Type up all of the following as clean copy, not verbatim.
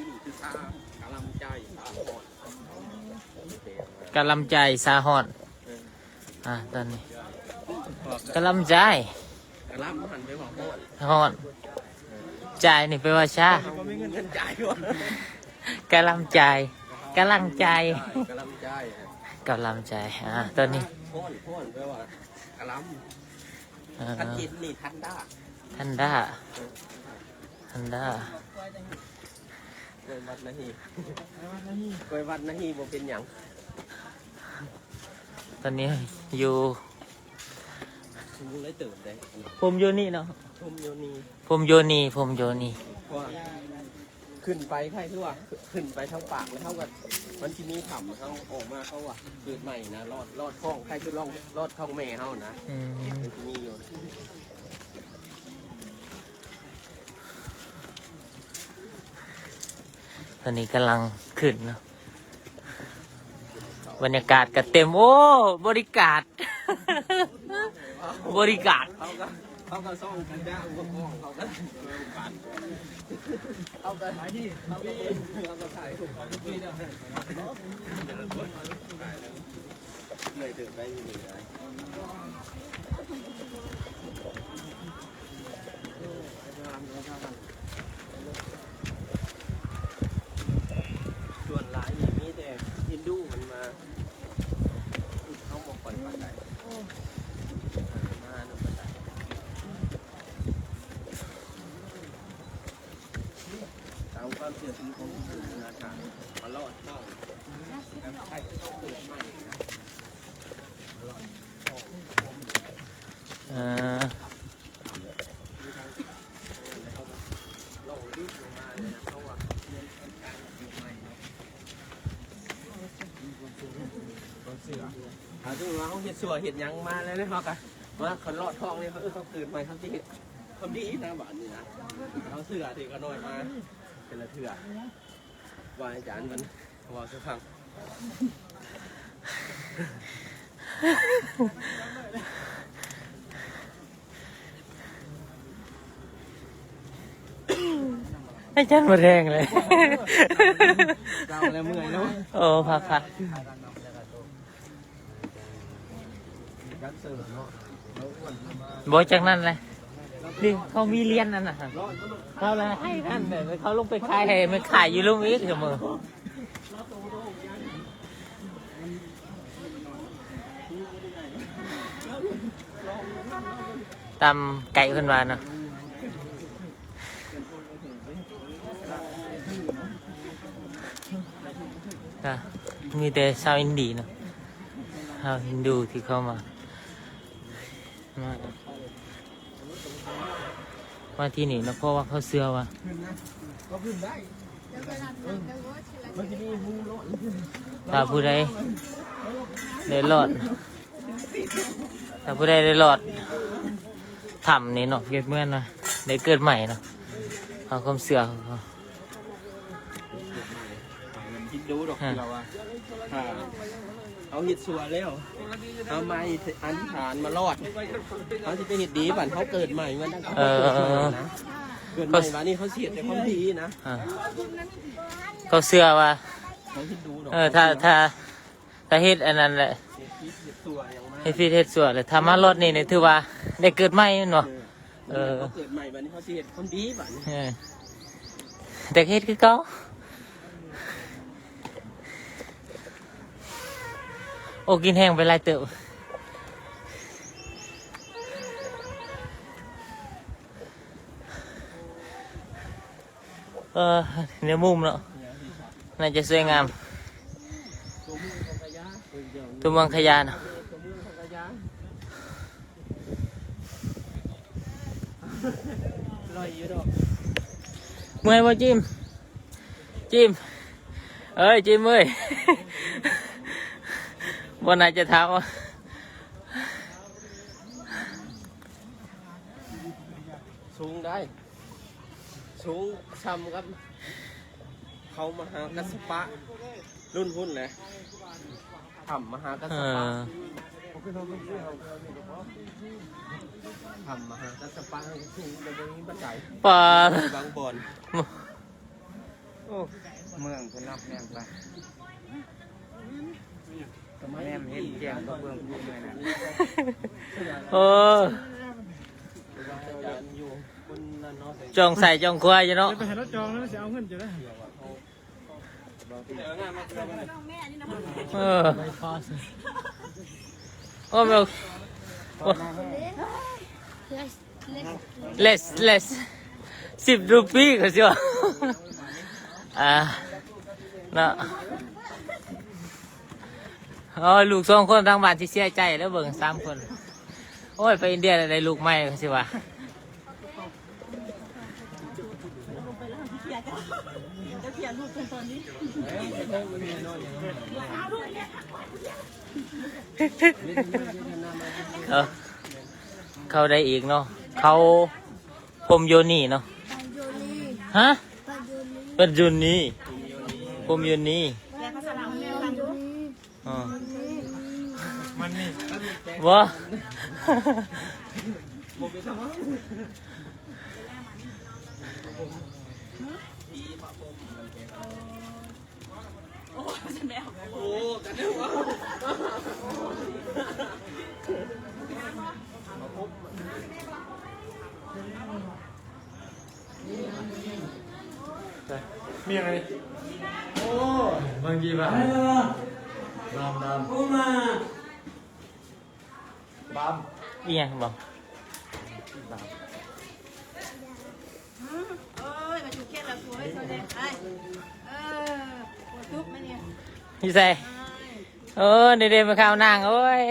นี่คือชากะลำใจสาหอน กะลำใจสาหอนตอนนี้กะลำใจกะลำหันไปบอกหอน หอนใจนี่แปลว่าชา เขาไม่เงินจ่ายก่อน กะลำใจกะลังใจ กะลำใจ กะลำใจตอนนี้ หอนแปลว่ากะลำทันจิตนี่ทันด้า ทันด้าทันด้า เกินวัดนาฮีเกินวัดนาฮีบ่เป็นหยัง ตอนนี้อยู่ ผมเลยตื่นเลย ผมอยู่นี่เนาะ ผมโยนี ผมอยู่นี่ ว่าขึ้นไปใครคือว่าขึ้นไปทั้งปากแล้วเท่ากับมันที่มีถ่ำเขาออกมาเขาว่าเกิดใหม่นะรอดท้องใครคือรอดท้องแม่เขานะมันที่มีอยู่ ตอนนี้กำลังขึ้นเนาะบรรยากาศก็เต็มโอ้บริการ บริการ เขาก็ซ่องกันได้อุปกรณ์เขาก็เอาไปถ่ายที่เขาก็ถ่ายถูกเขาที่ได้เลยถึงได้อยู่เลยส่วนหลายมีแต่ฮินดูมันมาเขาบอกปล่อยปลาไหลมาหนุ่มปลาไหลตามความเชื่อถือของศาสนาต่างมาลอดช่องใครจะต้องเกิดใหม่นะ ลงรีบลงมาเลยนะเพราะว่าเงินการเกิดใหม่เนาะถึงว่าเขาเห็ดสัวเห็ดยังมาเลยนะครับกันว่าเขาลอดท้องเนี่ยเขาเกิดใหม่เขาที่เขาดีนะบ้านนี่นะเขาเสือที่ก็น้อยมาเป็นละเถื่อว่าอาจารย์มันว่าสักครั้ง ให้ฉันมาแรงเลย เราแล้วเมื่อยเนาะ โอ้พักบอยจากนั้นเลยนี่เขามีเลี้ยนนั่นน่ะเขาเลยให้นั่นเลยเขาลงไปขายให้ไม่ขายอยู่ลุงอีกเสมอตำไก่ขึ้นมาเนาะมีแต่ชาวอินเดียเนาะชาวฮินดูที่เข้ามาที่นี่นะเพราะว่าเขาเชื่อว่าถ้าผู้ใดได้รอดทำนี่เนาะเกิดเมื่อนะได้เกิดใหม่เนาะเขาความเชื่อของเขา คิดดูดอกเราอะเอาเห็ดสัวแล้วเอาไม้อธิษฐานมารอดเขาจะเป็นเห็ดดีป่ะเขาเกิดใหม่มันตั้งแต่นะเกิดใหม่มานี่เขาเสียแต่ความดีนะ เขาเชื่อว่า เขาคิดดูดอก ถ้าเฮ็ดอันนั้นแหละ เห็ดสัวอย่างมาก เฮ็ดฟีเฮ็ดสวดเลยถ้ามารถนี่เนี่ยถือว่าได้เกิดใหม่เนาะเขาเกิดใหม่มานี่เขาเสียความดีป่ะ แต่เฮ็ดคือเก่าโอ้กินแห้งไปหลายเติบในมุมเนาะน่าจะสวยงามตัวเมืองขยาเนาะเมื่อยบ่จิมเอ้ยจิมเอ้ยบ่น่าจะถามว่าสูงได้สูงซ้ำครับเขามหากัสปะรุ่นหุ้นเลยทำมหากัสปะทำมหากัสปะสูงในบริเวณบันไดปลาบางบอนโอ้ อ้เมืองเป็นนับแนมไปแนมเห็นแกงก็เมืองพูดเลยนะ โอ้จองใส่จองควายอยู่เนาะ ไปเห็นรถจองแล้วจะเอาเงินจะได้ เออโอ้เบล less 10 รูปีก็สิวะเนาะอ๋อลูก2 คนทางบ้านที่เสียใจแล้วเบิ่ง3 คนโอ้ยไปอินเดียได้ลูกใหม่ก็สิวะเขาได้อีกเนาะเขาพรมโยนีเนาะฮะปัจจุบันนี้พรมโยนีอ๋อมันนี่วะมีอะไร บางทีแบบดำอีหยังบอก เอ้ยมาถูกแค่ละสวยแสดงไอ้ปวดทุบไหมเนี่ย พี่ใส่เดี๋ยวมาข้าวนางโอ้ย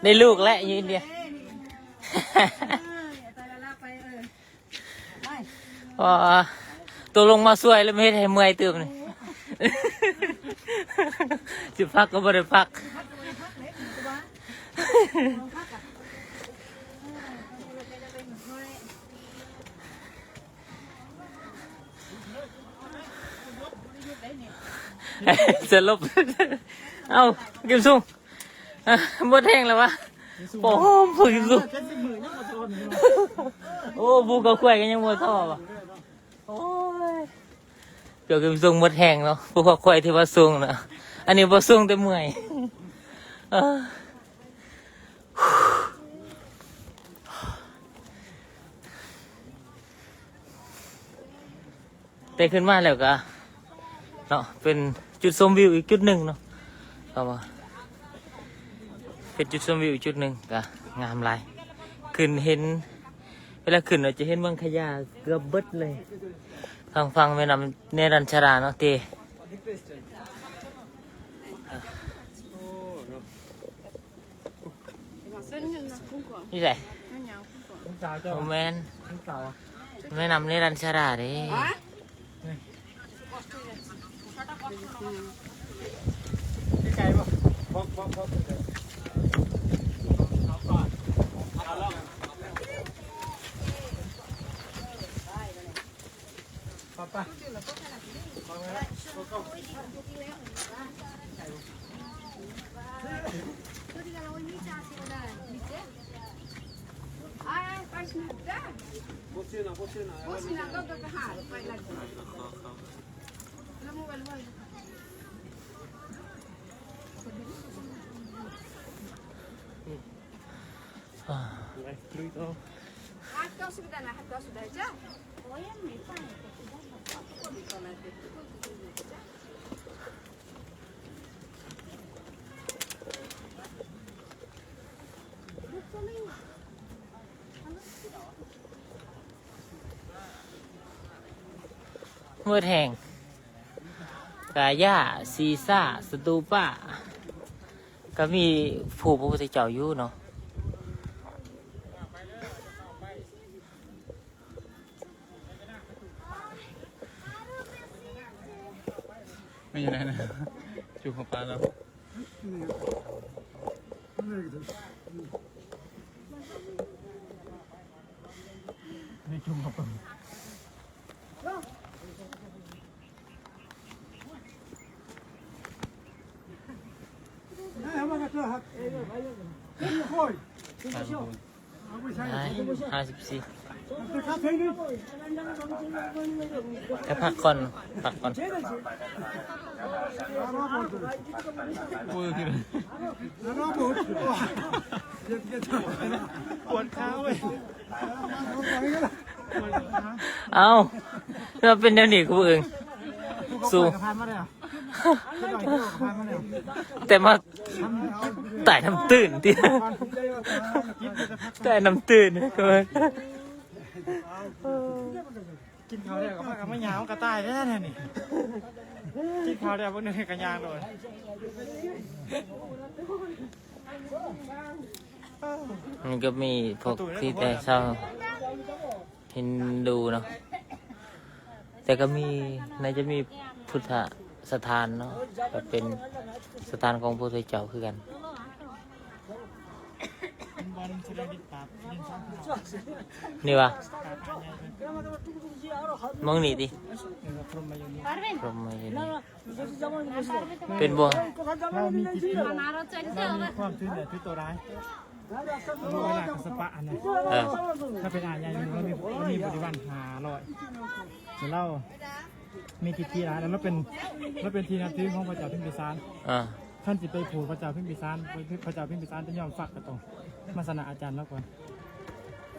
ได้ลูกแล้วอยู่อินเดีย ไปละไปไป ตัวลงมาสวยแล้วไม่ให้เมื่อยเติมเลยจะพักก็ไม่ได้พักจะลบเอากิมซุงหมดแห้งแล้ววะโอ้โหกิมซุงโอ้บูกระคุยกันยังหมดท่อป่ะโอ้ยเกี่ยวกับซุงหมดแห้งเนาะบูกระคุยที่ว่าซุงนะอันนี้ว่าซุงแต่เมื่อยแต่ขึ้นมาแล้วก็เนาะเป็นจุดชมวิวอีกจุดหนึ่งเนาะเข้ามาเป็นจุดชมวิวอีกจุดหนึ่งก็งามหลายขึ้นเห็นเวลาขึ้นเราจะเห็นวังขยาเกือบเบิดเลยทางฟังแม่น้ำเนรัญชราเนาะเตนี่ไงโอแมนแม่น้ำเนรัญชราเด้ไกลป่ะบอกป้าเมื่อแห่งกาย่าซีซ่าสตูป้าก็มีผู้พระพุทธเจ้าอยู่เนาะไม่ใช่นะจูของปลาแล้วนี่จุ่มของปลา54 แค่พักก่อนพักก่อน ปวดขาเว้ย เอาเราเป็นแนวนี้กูเองสู้ กระพานมาเลยอ่ะกระพานมาเลย แต่มาไต่น้ำตื้นที่ไต่น้ำตื้นก็ กินข้าวเดียวกับไม่ยาวกระต่ายแน่ๆนี่กินข้าวเดียวพวกนึงกระยางเลย มันก็มีพวกที่แต่ชาวฮินดูเนาะแต่ก็มีในจะมีพุทธสถานเนาะแบบเป็นสถานของพระพุทธเจ้าคือกัน บอลแสดงดิบปราบยิงซ้ำ นี่วะมองนี่ดิ พรหมโยนี พรหมอยู่นี่เป็นบ่ เรามีจิตที่เรามีความช่วยเหลือที่ตัวร้ายรู้เวลากสปะอันไหน เออ ถ้าเป็นอาญาอย่างนี้เรามีบริวารหาลอยเดี๋ยวเรามีจิตที่ร้ายแล้วเราเป็นทีนับถือของพระเจ้าพิมพิสาร อ่า ท่านจิตไปผูกพระเจ้าพิมพิสารพระเจ้าพิมพิสารจะยอมฝักกระตรงมาสนะอาจารย์แล้วก่อน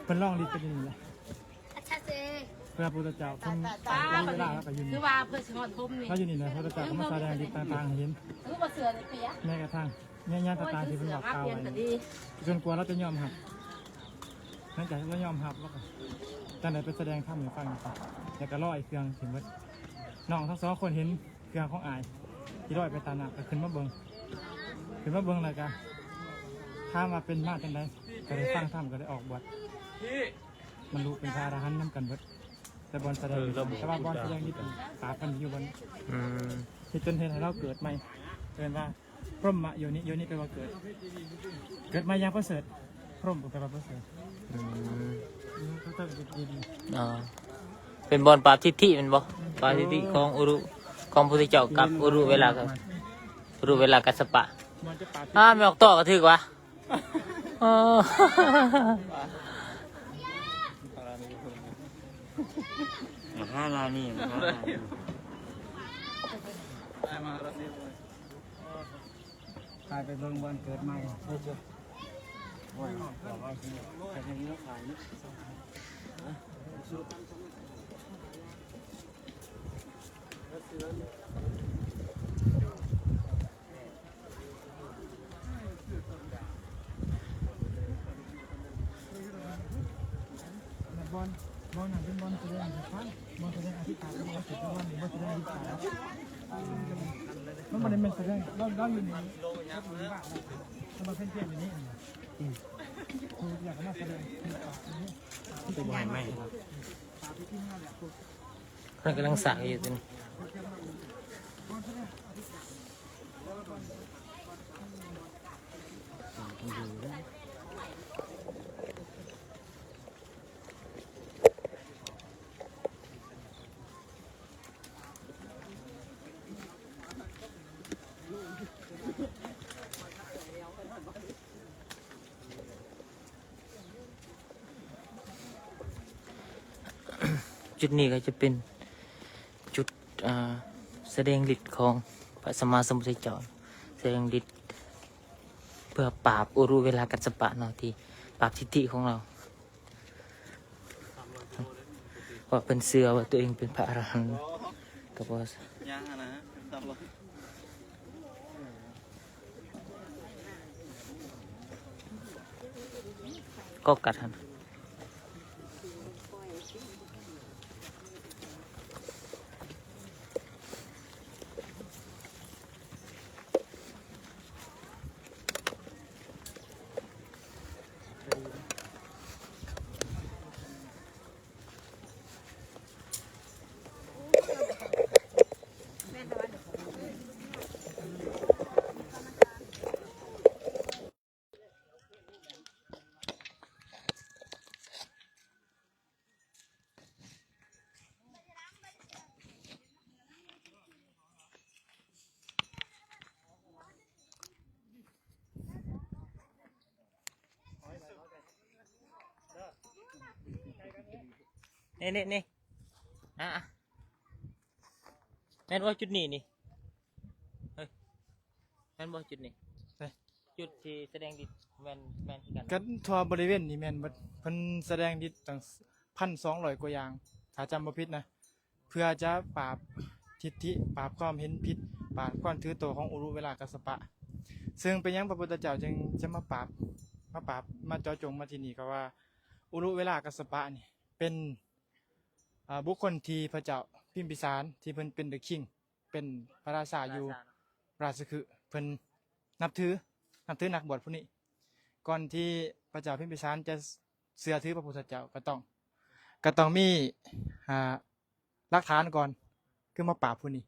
เป็นร่องลิเป็นอย่างนี้แหละเพื่อพระพุทธเจ้าเพิ่งเวลาแล้วก็ยืน คือว่าเพื่อสิฮอดทุ่มนี่ เขาอยู่นี่นะพระพุทธเจ้าก็มาแสดงฤทธิ์ต่างๆให้เห็น คือว่าเสือในเปีย แม้กระทั่งญาติต่างๆที่เป็นบอกกล่าว เปลี่ยน ไว้ แต่ดี จนกว่าเราจะยอมหับหลังจากที่เรายอมหับแล้วก็จะได้ไปแสดงข้ามหรือฟังต่อแต่ก็ร้อยเครื่องถึงว่าน้องทั้งสองคนเห็นเครื่องของอายที่ร้อยไปตามหนักก็ขึ้นมาเบิ้งอะไรกันถ้ามาเป็นมาจังไดก็ได้ฟังถ้ำก็ได้ออกบวชมันรู้เป็นพระอรหันต์น้ำกันเบิดแต่บอลแสดงแต่ว่าบอลแสดงนี่เป็นปราบกันอยู่บน อืม ที่จนเห็นให้เราเกิดใหม่เรียนว่าพรหมโยนิแปลว่าเกิดมาอย่างประเสริฐพรหมแปลว่าประเสริฐ อืม เขาต้องดี อ่าเป็นบอลปราบทิฏฐิเป็นบ่ปราบทิฏฐิของอุรุของพระพุทธเจ้ากับอุรุเวลากัสสปะ ๆมันจะปราบ ไม่ออกต่อก็ถือวะอ๋อ ห้าลานี่ห้าลานี่ กลายไปเบิ่งวันเกิดใหม่ได้จ้ะว่าบอกว่าที่แต่ยังนี้ขายนี่ บอลหนังเป็นบอลแสดงสิครับบอลแสดงอธิษฐานบอลแสดงว่าบอลแสดงอธิษฐานมันไม่ได้เป็นแสดงเราอยู่ในมันมาเพ่นเพี้ยนอย่างนี้ครูอยากมาแสดงเป็นใหญ่ไหม มันกำลังสั่งอยู่ตรงนี้จุดนี้ก็จะเป็นจุดแสดงฤทธิ์ของพระสัมมาสัมพุทธเจ้าแสดงฤทธิ์เพื่อปราบอุรุเวลากัสสปะเนาะที่ปราบทิฏฐิของเราว่าเป็นเสือว่าตัวเองเป็นพระอรหันต์ก็บอกก็กัดหัน นี่อ่ะแม่นบ่จุดนี้นี่เฮ้ยแม่นบ่จุดนี้จุดที่แสดงดิแม่นคือกัน กันทั่วบริเวณนี่แม่นเบิดเพิ่นแสดงดิตั้ง1,200 กว่าอย่างถ้าจำบ่ผิดนะเพื่อจะปราบทิฏฐิปราบความเห็นผิดปราบความถือตัวของอุรุเวลากัสสปะ ซึ่งเป็นหยังพระพุทธเจ้าจึงจะมาปราบมาเจาะจงมาที่นี่ก็ว่าอุรุเวลากัสสปะนี่เป็นบุคคลที่พระเจ้าพิมพิสารที่เพิ่นเป็นเดอะคิงเป็นพระราชาอยู่ราชคฤห์เพิ่นนับถือนักบวชผู้นี้ก่อนที่พระเจ้าพิมพิสารจะเชื่อถือพระพุทธเจ้าก็ต้องมีหลักฐานก่อนคือมาปราบผู้นี้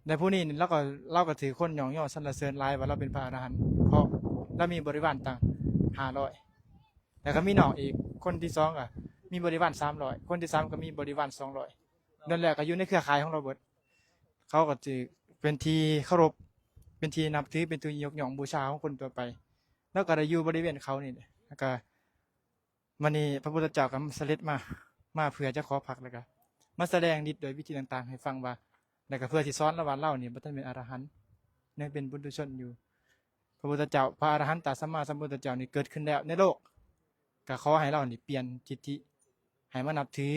ในผู้นี้เราก็ถือคนหยองย่อสรรเสริญหลายว่าเราเป็นพระอรหันต์เพราะเรามีบริวารต่าง500แล้วก็มีน้องอีกคนที่2อ่ะมีบริวาร300คนที่3ก็มีบริวาร200นั่นแหละก็อยู่ในเครือข่ายของเราเบิดเขาก็จะเป็นที่เคารพเป็นที่นับถือเป็นที่ยกย่องบูชาของคนตัวไปแล้วก็ได้อยู่บริเวณเขานี่แล้วก็มื้อนี้พระพุทธเจ้าก็เสด็จมาเพื่อจะขอพักแล้วก็มาแสดงฤทธิ์โดยวิธีต่างๆให้ฟังว่าแล้วก็เพื่อที่สอนระหว่างเล่านี่บ่ทันเป็นอรหันต์ยังเป็นปุถุชนอยู่พระพุทธเจ้าพระอรหันตสัมมาสัมพุทธเจ้านี่เกิดขึ้นแล้วในโลกก็ขอให้เรานี่เปลี่ยนจิตทิให้มานับถือ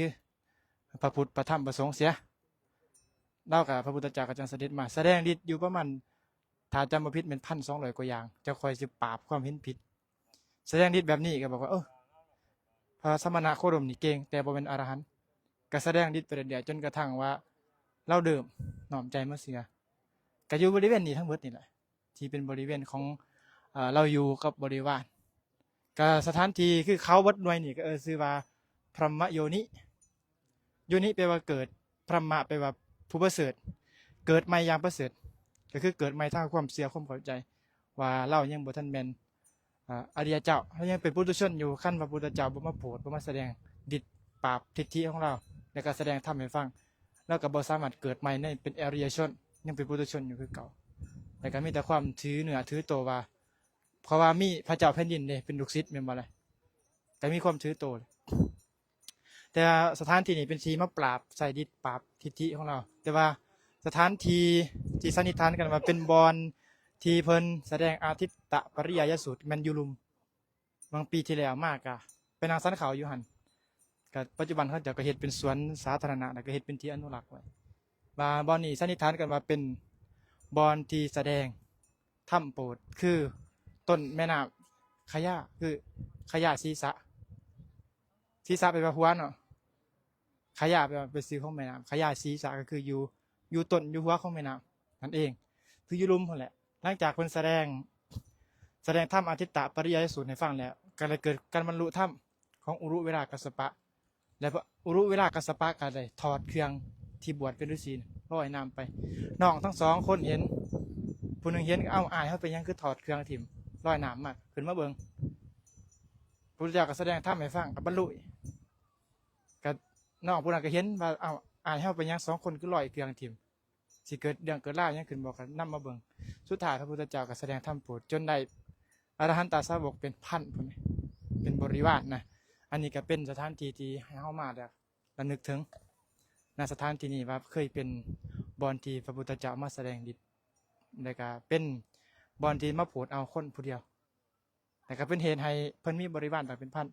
พระพุทธพระธรรมพระสงฆ์เสียเล่ากับพระพุทธเจ้าก็จังเสด็จมาแสดงฤทธิ์อยู่ประมาณถ้าจำบ่ผิดเป็น1,200 กว่าอย่างจะคอยสิปราบความเห็นผิดแสดงฤทธิ์แบบนี้ก็บอกว่าพระสมณะโคดมนี่เก่งแต่บ่เป็นอรหันต์ก็แสดงฤทธิ์ไปเรื่อยๆจนกระทั่งว่าเราเดิมน้อมใจมาเสียก็อยู่บริเวณนี้ทั้งหมดนี่แหละที่เป็นบริเวณของเราอยู่กับบริวารก็สถานที่คือเขาวัดหน่วยนี่ก็ชื่อว่าพรหมโยนิแปลว่าเกิดพรหมะแปลว่าผู้ประเสริฐเกิดใหม่อย่างประเสริฐก็คือเกิดใหม่ทางความเสียความเข้าใจว่าเรายังบ่ทันแม่นอริยเจ้าเรายังเป็นปุถุชนอยู่ขั้นพระพุทธเจ้าบ่มาโปรดบ่มาแสดงฤทธิ์ปราบทิฏฐิของเราแล้วก็แสดงธรรมให้ฟังแล้วก็บ่สามารถเกิดใหม่ในเป็นอริยชนยังเป็นปุถุชนอยู่คือเก่าแต่ก็มีแต่ความถือเหนือถือตัวว่าเพราะว่ามีพระเจ้าแผ่นดินเนี่ยเป็นลูกศิษย์แม่นบ่ล่ะแต่มีความถือตัวแต่สถานที่นี้เป็นที่มาปราบใส่ดิษปราบทิฏฐิของเราแต่ว่าสถานที่ที่สันนิษฐานกันว่าเป็นบอนที่เพิ่นแสดงอาทิตตปริยายสูตรแม่นอยู่ลุมบางปีที่แล้วมากะเป็นนางสันเขาอยู่หั่นก็ปัจจุบันเขาจะก็เฮ็ดเป็นสวนสาธารณะแล้วก็เฮ็ดเป็นที่อนุรักษ์ไว้ว่าบอนนี้สันนิษฐานกันว่าเป็นบอนที่แสดงถ้ำโปรดคือต้นแม่น้ำขยะคือขยะศีรษะไปว่าหัวเนาะขยะไปว่าเป็นซื้อของแม่น้ำขยะศีรษะก็คืออยู่ต้นอยู่หัวของแม่น้ำนั่นเองคืออยู่ลุมนั่นแหละหลังจากเพิ่นแสดงถ้ำอาทิตตปริยายสูตรให้ฟังแล้วก็เลยเกิดการบรรลุถ้ำของอุรุเวลากัสสปะและอุรุเวลากัสสปะก็ได้ถอดเครื่องที่บวชเป็นฤาษีลอยน้ำไปน้องทั้ง2คนเห็นผู้หนึ่งเห็นอายเขาไปยังคือถอดเครื่องถิ่มลอยน้ำมาขึ้นมาเบิ่งพระพุทธเจ้าก็แสดงธรรมให้ฟังกับบรรลุก็น้องผู้นั้นก็เห็นว่าอายเขาไปยัง2คนคือลอยเครื่องถิ่มสิเกิดเรื่องเกิดราวยังขึ้นบอกกันนำมาเบิ่งสุดท้ายพระพุทธเจ้าก็แสดงธรรมโปรดจนได้อรหันตสาวกเป็นพันพุ่นเป็นบริวารนะอันนี้ก็เป็นสถานที่ที่ให้เฮามาแล้วระลึกถึงณสถานที่นี้ว่าเคยเป็นบอนที่พระพุทธเจ้ามาแสดงฤทธิ์แล้วก็เป็นบอนที่มาโปรดเอาคนผู้เดียวแต่ก็เป็นเหตุให้เพิ่นมีบริวารต่างเป็นพัน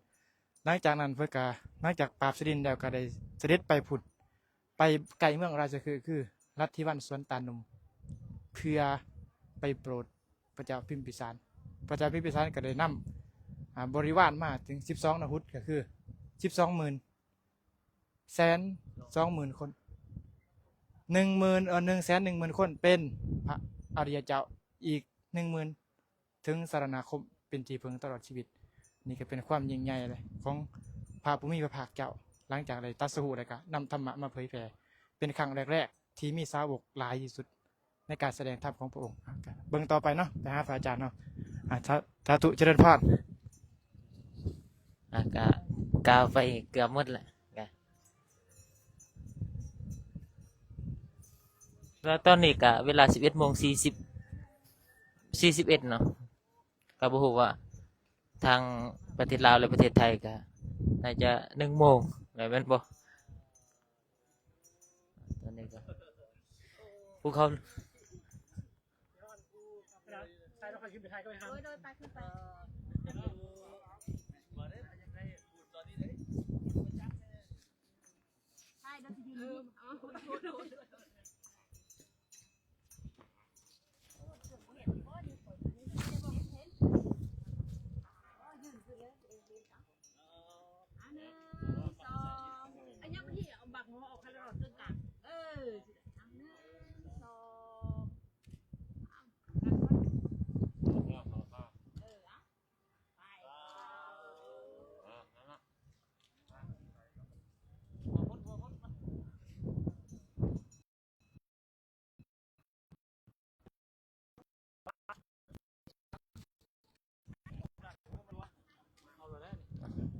หลังจากนั้นเพิ่นก็หลังจากปราบสดินแล้วก็ได้เสด็จไปผุดไปไกลเมืองราชคฤห์คือลัทธิวันสวนตาลนมเพื่อไปโปรดพระเจ้าพิมพิสารพระเจ้าพิมพิสารก็ได้นำบริวารมาถึง12นหุตก็คือ12,120,000 คน110,000 คนเป็นพระอริยเจ้าอีก 10,000 ถึงสรณคมเป็นที่พึ่งตลอดชีวิตนี่ก็เป็นความยิ่งใหญ่เลยของพระผู้มีพระภาคเจ้าหลังจากได้ตรัสรู้แล้วก็นำธรรมะมาเผยแผ่เป็นครั้งแรกๆที่มีสาวกหลายที่สุดในการแสดงธรรมของพระองค์เบิ่งต่อไปเนาะไปหาพระอาจารย์เนาะสาธุเจริญพรก็กาวไปเกือบหมดแหละแล้วตอนนี้ก็เวลา 11:41 เนาะก็บ่ฮู้ว่าทางประเทศลาวและประเทศไทยก็น่าจะ1 โมง ไหนเป็นบ่ตอนนี้ก็ภูเขา ใช่เราคอยขึ้นไปไทยก็ไปทำ โดยไปขึ้นไปใช่เราจะยืนเอาอันนึงสองอันนี้พี่เอาบักหัวออกให้เราตึงกันอันนึงสอง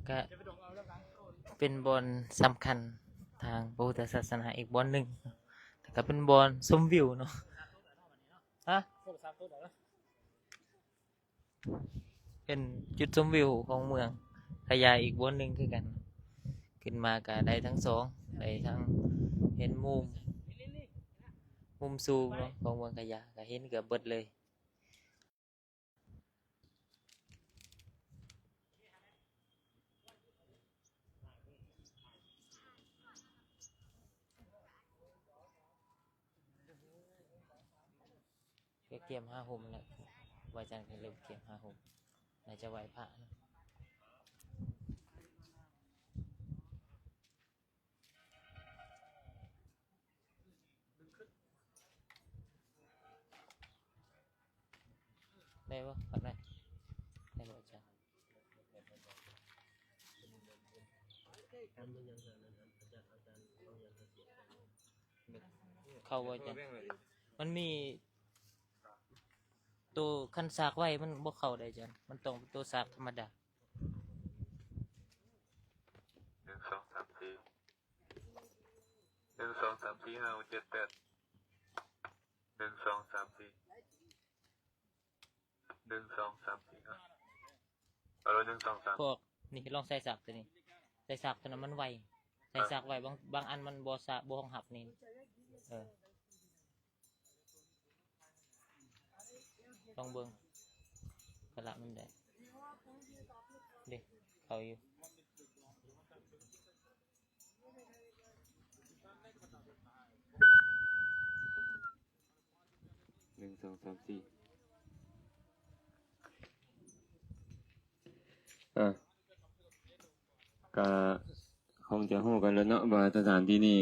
ก็เป็นบอนสำคัญทางพระพุทธศาสนาอีกบอนหนึ่งแต่ก็เป็นบอนชมวิวเนาะฮะเป็นจุดชมวิวของเมืองพะยาอีกบอนหนึ่งคือกันขึ้นมาก็ได้ทั้งสองได้ทั้งเห็นมุมสูงเนาะของเมืองพะยาก็เห็นเกือบเบิดเลยก็เตรียม5 ห่มแล้ววาจันทร์ก็เริ่มเตรียม5 ห่มน่าจะไหวพระนะได้ปะปัดไหมได้ปะอาจารย์เข้าว่าอาจารย์มันมีตัวคันสากไว้มันบ่เข้าได้จังมันต้องเป็นตัวสากธรรมดา 1 2 3 4 1 2 3 4 5 6 7 8 1 2 3 4 1 2 3 4 5เอาเลย1 2 3 พวกนี่ลองใส่สากตัวนี้ใส่สากตัวนั้นมันไวใส่สากไวบางอันมันบ่สากบ่ห้องหับนี่ลองเบิ่งกะละมันได้เด้เขาอยู่ 1 2 3 4ก็คงจะฮู้กันแล้วเนาะว่าสถานที่นี้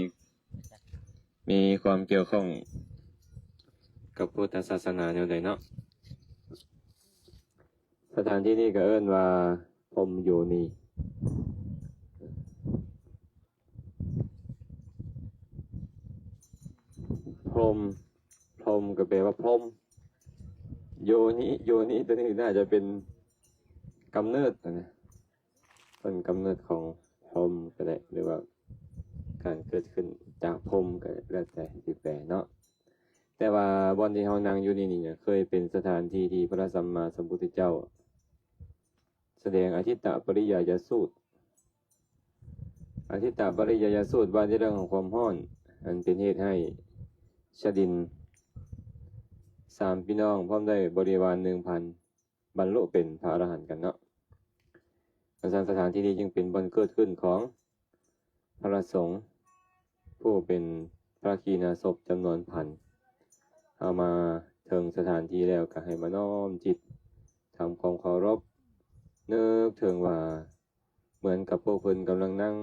มีความเกี่ยวข้องกับพุทธศาสนาแนวใดเนาะสถานที่นี้ก็เอิ้นว่าพรหมโยนีพรหมก็แปลว่าพรหมโยนิตัวนี้น่าจะเป็นกำเนิดนะเป็นกำเนิดของพรหมก็ได้หรือว่าการเกิดขึ้นจากพรหมก็แล้วแต่สิแปลเนาะแต่ว่าบอนที่เฮานั่งอยู่นี่เนี่ยเคยเป็นสถานที่ที่พระสัมมาสัมพุทธเจ้าแสดงอธิตตปริยายสูตรอธิตตปริยายสูตรว่าในเรื่องของความร้อนอันเป็นเหตุให้ชดิน3 พี่น้องพร้อมได้บริวาร 1,000 บรรลุเป็นพระอรหันต์กันเนาะสถานที่นี้จึงเป็นบ่อนเกิดขึ้นของพระสงฆ์ผู้เป็นพระขีณาสพจำนวนพันเอามาถึงสถานที่แล้วก็ให้มาน้อมจิตทำความเคารพนึกถึงว่าเหมือนกับพวกเพิ่นกำลังนั่ง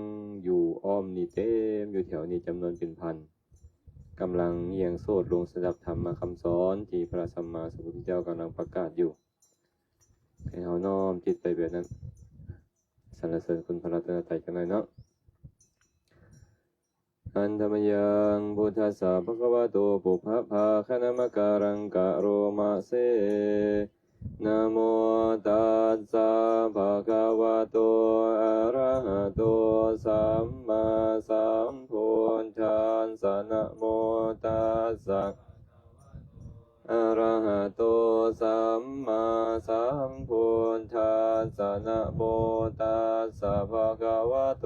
อยู่อ้อมนี่เต็มอยู่แถวนี้จำนวนเป็นพันกำลังเอียงโสดลงสดับธรรมคำสอนที่พระสัมมาสัมพุทธเจ้ากำลังประกาศอยู่ให้เราน้อมจิตไปแบบนั้นสรรเสริญคุณพระรัตนตรัยกันหน่อยเนาะอันธรรมยังพุทธัสสะภะคะวะโตปุพพะภาคะนะมะการังกะโรมะเสนะโมตัสสะภะคะวะโตอะระหะโตสัมมาสัมพุทธัสสะนะโมตัสสะอะระหะโตสัมมาสัมพุทธัสสะนะโมตัสสะภะคะวะโต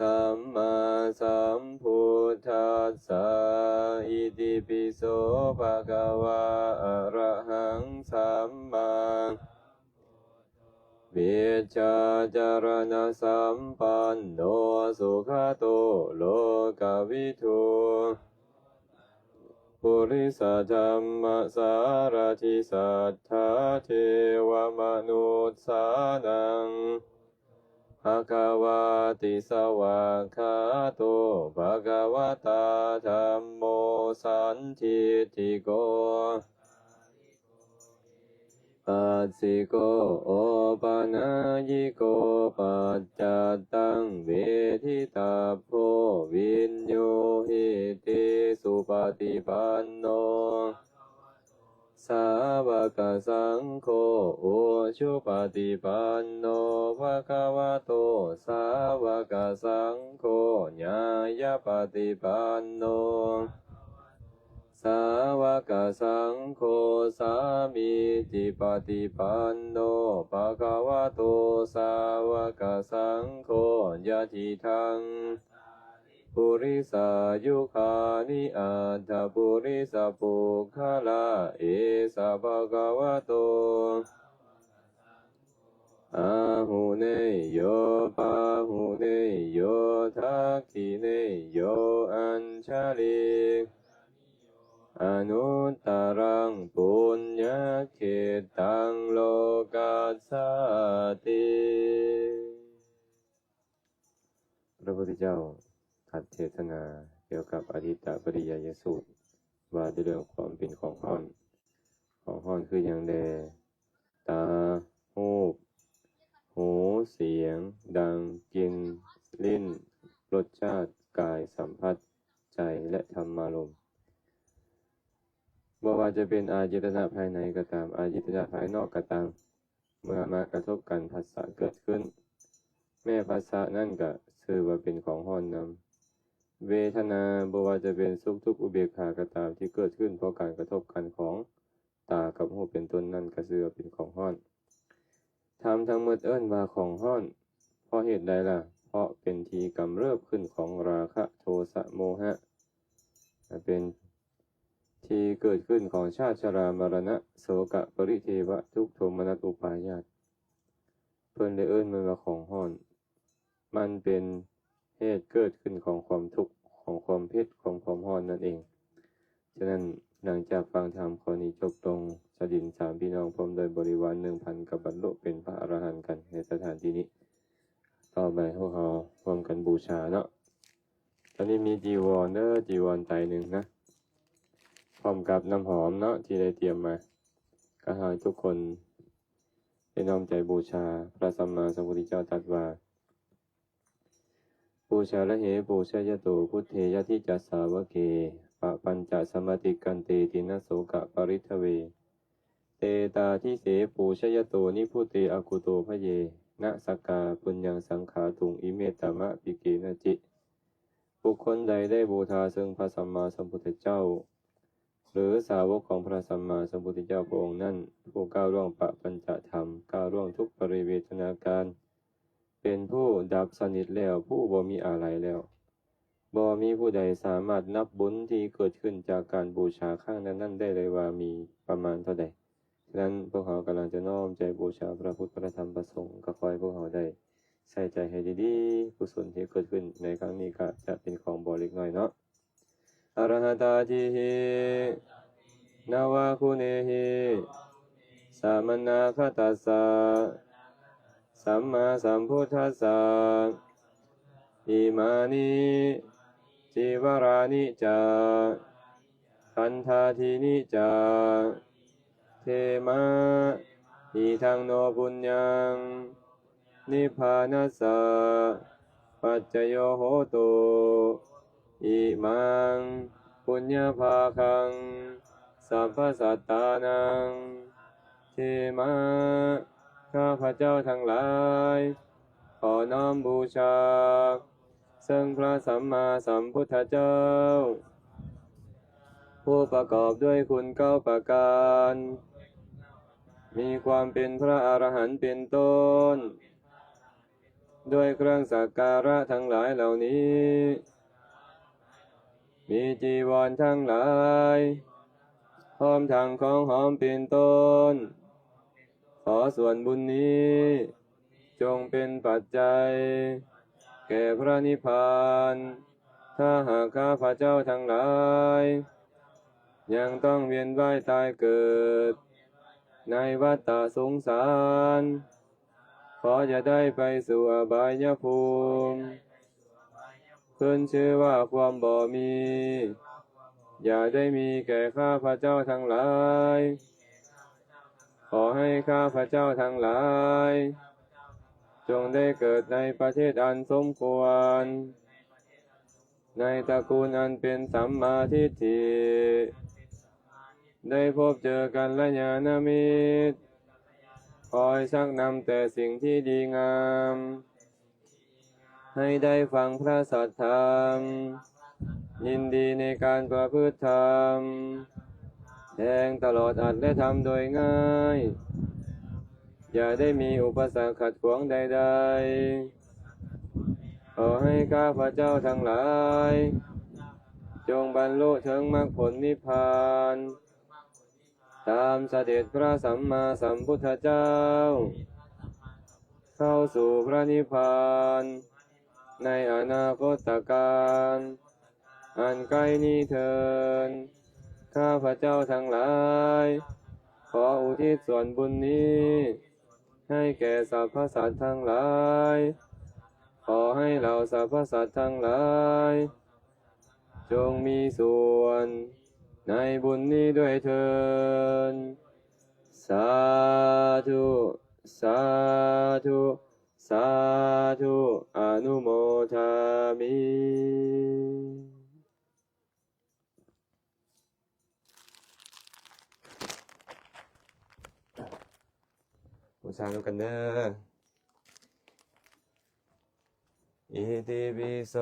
สัมมาสัมพุทธัสสะอิติปิโสภะคะวะอะระหังสัมมาวิชชาจารณสัมปันโนสุขโตโลกวิทูปุริสธรรมสารทิสัทธาเทวมนุษย์สานังภะคะวะติสวากขาโตภะคะวะตาธัมโมสันทิฏฐิโกปัสสิโกโอปะนายิโกปัจจัตตังเวทิตาโพวินโยหิติสุปฏิปันโนสาวกสังโฆโอชุปฏิปันโนภะคะวะโตสาวกสังโฆญาญาปฏิปันโนสาวกสังโฆสามีจิปฏิปันโนภะคะวะโตสาวกสังโฆญาติทังปุริสายุคานิอัตถปุริสปุคขลาเอสะภะคะวะโตอาหุเนยโยปาหุเนยโยทักขิเนยโยอัญชลิกอนุตตรังปุญญเขตังโลกัสสติพระพุทธเจ้าตรัสเทศนาเกี่ยวกับอทิตตปริยายสูตรว่าด้วยเรื่องความเป็นของห้อนคืออย่างแดตาหูหูเสียงดังกินลิ้นรสชาติกายสัมผัสใจและธรรมารมณ์บ่ว่าจะเป็นอายตนะภายในก็ตามอายตนะภายนอกก็ตามเมื่อมากระทบกันผัสสะเกิดขึ้นแม่ผัสสะนั่นก็ชื่อว่าเป็นของห้อนนำเวทนาบ่ว่าจะเป็นสุขทุกข์อุเบกขาก็ตามที่เกิดขึ้นเพราะการกระทบกันของตากับหูเป็นต้นนั่นก็ชื่อว่าเป็นของห้อนธรรมทั้งหมดเอิ้นว่าของห้อนเพราะเหตุใดล่ะเพราะเป็นที่กำเริบขึ้นของราคะโทสะโมหะเป็นที่เกิดขึ้นของชาติชรามรณะโศกะปริเทวะทุกขโทมนัสอุปาญาตเพิ่นได้เอิ้นมันว่าของห้อนมันเป็นเหตุเกิดขึ้นของความทุกข์ของความเผ็ดของความร้อนนั่นเองฉะนั้นหลังจากฟังธรรมข้อนี้จบลงสดินสามพี่น้องพร้อมโดยบริวาร 1,000 กับบรรลุเป็นพระอรหันต์กันในสถานที่นี้ต่อไปพวกเราร่วมกันบูชาเนาะตอนนี้มีจีวรจีวรไตรหนึ่งนะพร้อมกับน้ำหอมเนาะที่ได้เตรียมมาก็ให้ทุกคนได้น้อมใจบูชาพระสัมมาสัมพุทธเจ้าตรัสว่าปูชาละเหปูชายโตพุทเทยะทิจัสสาวะเกปะปัญจสมติกันเตตินะโสกะปริทเวเตตาทิเสปูชายโตนิพุเตอกุโตภเยนะสกกาปุญญังสังขาตุงอิเมตตมะปิเกนะจิบุคคลใดได้บูชาซึ่งพระสัมมาสัมพุทธเจ้าหรือสาวกของพระสัมมาสัมพุทธเจ้าพระองค์นั้นผู้ก้าวล่วงปะปัญจธรรมก้าวล่วงทุกปริเวทนาการเป็นผู้ดับสนิทแล้วผู้บ่มีอะไรแล้วบ่มีผู้ใดสามารถนับบุญที่เกิดขึ้นจากการบูชาข้างนั้นได้เลยว่ามีประมาณเท่าใดฉะนั้นพวกเขากำลังจะน้อมใจบูชาพระพุทธพระธรรมพระสงฆ์ก็ขอให้พวกเขาได้ใส่ใจให้ดีๆกุศลที่เกิดขึ้นในครั้งนี้ก็จะเป็นของบ่เล็กน้อยเนาะอรหัตาทิหินาวาคุเนหิสามนาคตัสสะสัมมาสัมพุทธัสสะอิมานิจิวารานิจาคันธาทินิจาเทมะอิทังโนปุญญังนิพพานัสสะปัจจโยโหตุอิมังปุญญภาคังสัพพสัตตานังเทมะข้าพเจ้าทั้งหลายขอน้อมบูชาซึ่งพระสัมมาสัมพุทธเจ้าผู้ประกอบด้วยคุณ9ประการมีความเป็นพระอรหันต์เป็นต้น ด้วยเครื่องสักการะทั้งหลายเหล่านี้ มีจีวรทั้งหลายพร้อมทั้งของหอมเป็นต้น ขอส่วนบุญนี้ จงเป็นปัจจัย แก่พระนิพพาน ถ้าหากข้าพระเจ้าทั้งหลาย ยังต้องเวียนว่ายตายเกิด ในวัฏฏะสงสาร ขอจะได้ไปสู่อบายภูมิขึ้นชื่อว่าความบ่มี อย่าได้มีแก่ข้าพระเจ้าทั้งหลาย ขอให้ข้าพระเจ้าทั้งหลาย จงได้เกิดในประเทศอันสมควร ในตระกูลอันเป็นสัมมาทิฏฐิ ได้พบเจอกันและญาณมิตร คอยชักนำแต่สิ่งที่ดีงาม ให้ได้ฟังพระสัทธรรม ยินดีในการประพฤติธรรมแทงตลอดอัดและทำโดยง่าย อย่าได้มีอุปสรรคขัดขวางใดๆ ขอให้ข้าพระเจ้าทั้งหลาย จงบรรลุถึงมรรคผลนิพพาน ตามเสด็จพระสัมมาสัมพุทธเจ้า เข้าสู่พระนิพพานในอนาคตการอันใกล้นี้เถิดข้าพระเจ้าทั้งหลาย ขออุทิศส่วนบุญนี้ ให้แก่สรรพสัตว์ทั้งหลาย ขอให้เหล่าสรรพสัตว์ทั้งหลาย จงมีส่วนในบุญนี้ด้วยเถิดสาธุ สาธุ สาธุ อนุโมทามิ บูชาด้วยกันเด้อ อิติปิโส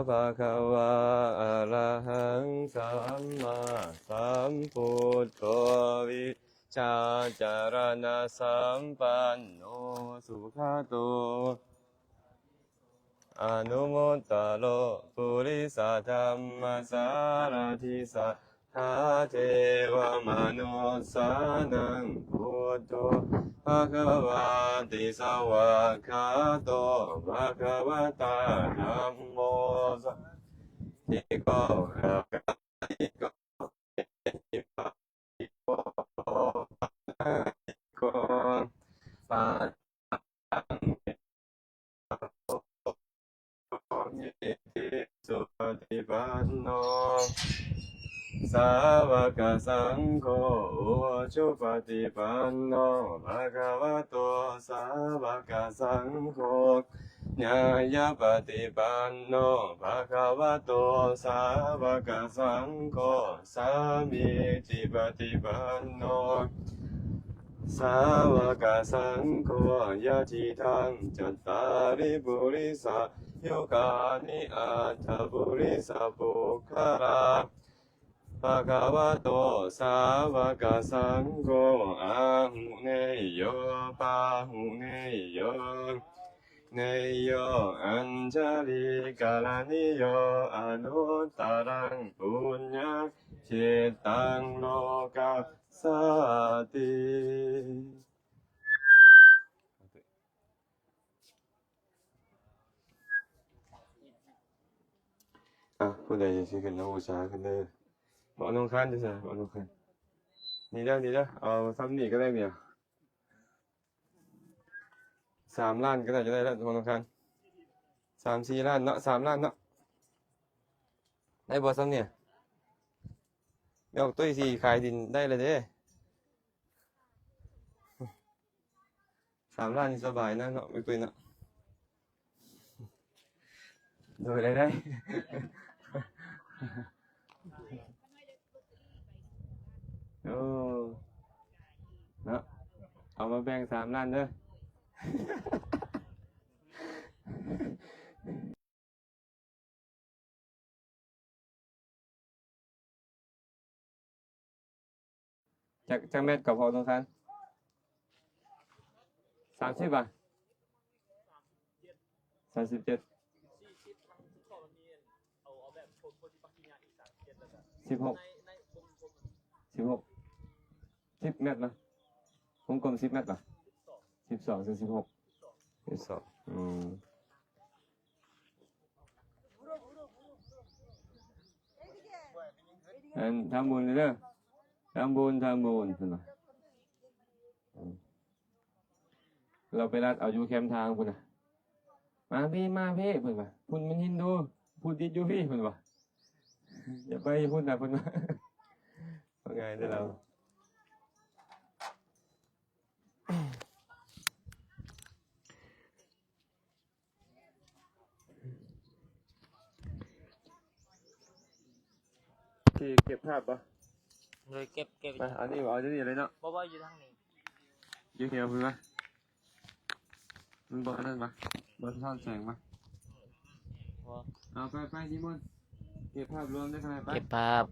ภะคะวะอะระหังสัมมาสัมพุทโธวิชาจารณะสัมปันโนสุขโตอนุโมตตโลปุริสธรรมสารทิสัทธาเทวมนุสสานังพุทโธภะคะวะติสวากขาโตภะคะวะตาธัมโมสันติโกอะระหะโตอิปัสสิโกปะนะติโกปัจจังเมโตอิติสุปฏิปันโนสาวกสังโฆชุปฏิปันโนภะคะวะโตสาวกสังโฆญาญาปฏิปันโนภะคะวะโตสาวกสังโฆสามีจิปฏิปันโนสาวกสังโฆยะทิทังจัตตาริปุริสายุคานิอัตถปุริสปุคคาภะคะวะโตสาวกสังโฆอะหุเนยโยปาหุเนยโยเนยโยอัญชลิกาลานิโยอนุตตรังปุญญจิตังโลกัสสติผู้ใดจะชื่อกันน้องบูชากันเด้อบอกน้องคันจะใช่บอกน้องคันนี่เด้อเอาซ้ำนี่ก็ได้เนี่ย3 ล้านก็ได้จะได้แล้วบอกน้องคัน3-4 ล้านเนาะ3 ล้านเนาะได้บ่ซ้ำเนี่ยยกตุ้ยสี่ขายดินได้เลยเด้3 ล้านนี่สบายนะเนาะไม่ตุ้ยเนาะโดยได้ โอ้เนาะเอามาแบ่ง3 ล้านเด้อ จากเม็ดกับพอตรงคัน30 บาท 37 16 16 10 เมตรนะวงกลม10 เมตรป่ะ12ถึง16 12อันทำบุญเลยเด้อทำบุญเห็นป่ะเราไปรัดเอาอยู่แคมทางพุ่นน่ะมาพี่เพิ่นว่าพุ่นมันฮินดูพุ่นติดอยู่พี่เพิ่นว่าอย่าไปพุ่นน่ะเพิ่นว่าว่าไงเด้อเราที่เก็บภาพปะ เลยเก็บ มาเอานี่เอานี่เลยเนาะ บ่บ่อยู่ทางนี้ อยู่เหี่ยวเพิ่นว่ามันบ่อันนั้นปะบ่สะท้อนแสงปะ บ่ เอาไปนิมนต์เก็บภาพรวมได้ขนาดไป เก็บภาพ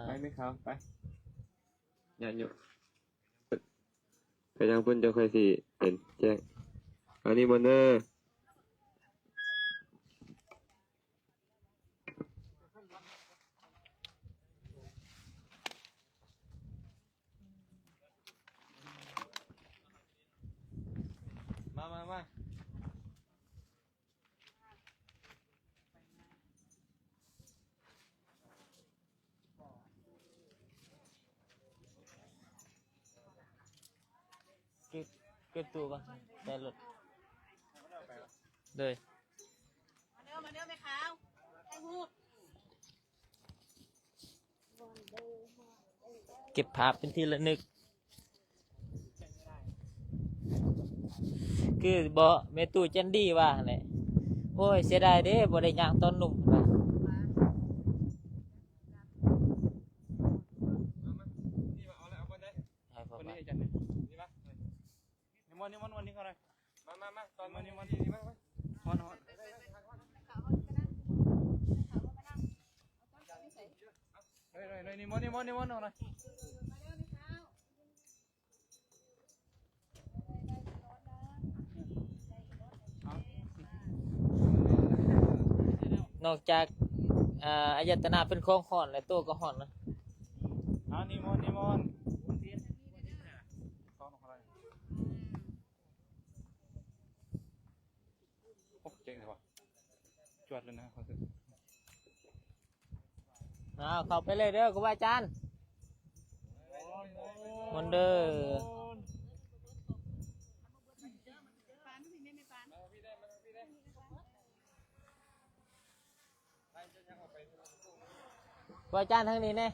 ไปไหมครับไปอย่าอยู่ไปทางเพิ่นจะค่อยสิเห็นแจ้งอันนี้มันเด้อมา เก็บตู้ก่อนแต่รถเลย มาเด้อแม่ขาวไอ้หูด เก็บภาพเป็นที่ระลึกคือบ่แม่ตู้จันดีว่าแหละโอ้ยเสียดายเด้บ่ได้ย่างตอนหนุ่มว่าให้พ่อ คน ไป นี้จันนี่นี่ปะนิมนต์วันนี้เขาเลยมาตอนนิมนต์นี่มาฮอนเลยนิมนต์เอาเลย นอกจากอายตนะเป็นของห่อนและตัวก็ห่อนนะ นิมนต์ตอนอะไรโอ้เจ๋งเลยวะจวดเลยนะเขาสึก เข้าไปเลยเด้อครูบาอาจารย์มันเด้อครูบาอาจารย์ทางนี้แน่